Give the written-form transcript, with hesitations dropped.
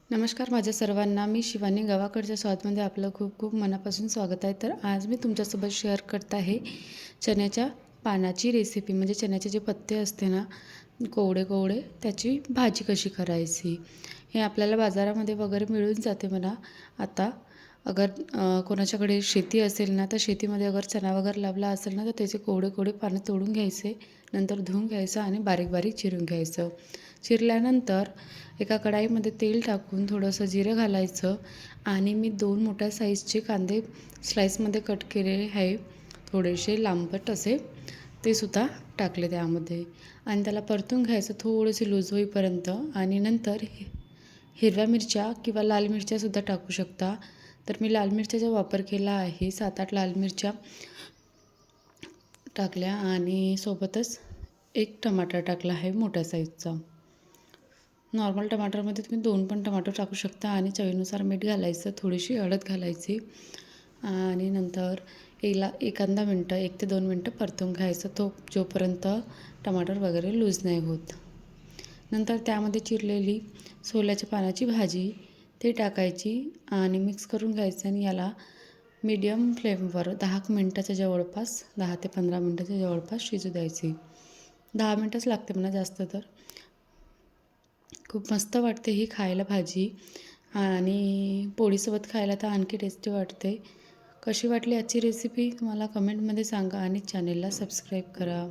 नमस्कार माझ्या सर्वांना. मी शिवानी. गावाकडच्या स्वादमध्ये आपलं खूप खूप मनापासून स्वागत आहे. तर आज मी तुमच्यासोबत शेअर करत आहे चण्याच्या पानाची रेसिपी. म्हणजे चण्याचे जे पत्ते असते ना, कोवळे कोवळे, त्याची भाजी कशी करायची. हे आपल्याला बाजारामध्ये वगैरे मिळून जाते म्हणा. आता अगर कोणाच्याकडे शेती असेल ना, तर शेतीमध्ये अगर चणा वगैरे लावला असेल ना, तर त्याचे कोवळे कोवळे पानं तोडून घ्यायचे, नंतर धुवून घ्यायचं आणि बारीक बारीक चिरून घ्यायचं. चिरल्यानंतर एका कढाईमध्ये तेल टाकून थोडंसं जिरं घालायचं आणि मी 2 मोठ्या साईजचे कांदे स्लाईसमध्ये कट केलेले आहे, थोडेसे लांबट असे, ते सुद्धा टाकले त्यामध्ये आणि त्याला परतून घ्यायचं थोडेसे लूज होईपर्यंत. आणि नंतर हिरव्या मिरच्या किंवा लाल मिरच्यासुद्धा टाकू शकता. तर मी लाल मिरच्याचा वापर केला आहे. 7-8 लाल मिरच्या टाकल्या आणि सोबतच एक टमाटर टाकला आहे मोठ्या साईजचा. नॉर्मल टमाटरमध्ये तुम्ही 2 पण टमाटर टाकू शकता आणि चवीनुसार मीठ घालायचं, थोडीशी हळद घालायची आणि नंतर एखादा मिनटं 1 ते 2 मिनटं परतून घ्यायचं जोपर्यंत टमाटर वगैरे लूज नाही होत. नंतर त्यामध्ये चिरलेली सोल्याच्या पानाची भाजी ते टाकायची आणि मिक्स करून घ्यायचं आणि याला मीडियम फ्लेमवर 10 मिनटाच्या जवळपास 10 ते 15 मिनटाच्या जवळपास शिजू द्यायची. 10 मिनटंच लागते म्हणा, जास्त तर. खूप मस्त वाटते ही खायला भाजी आणि पोळीसोबत खायला तर आणखी टेस्टी वाटते. कशी वाटली आजची रेसिपी तुम्हाला कमेंटमध्ये सांगा आणि चॅनेलला सबस्क्राईब करा.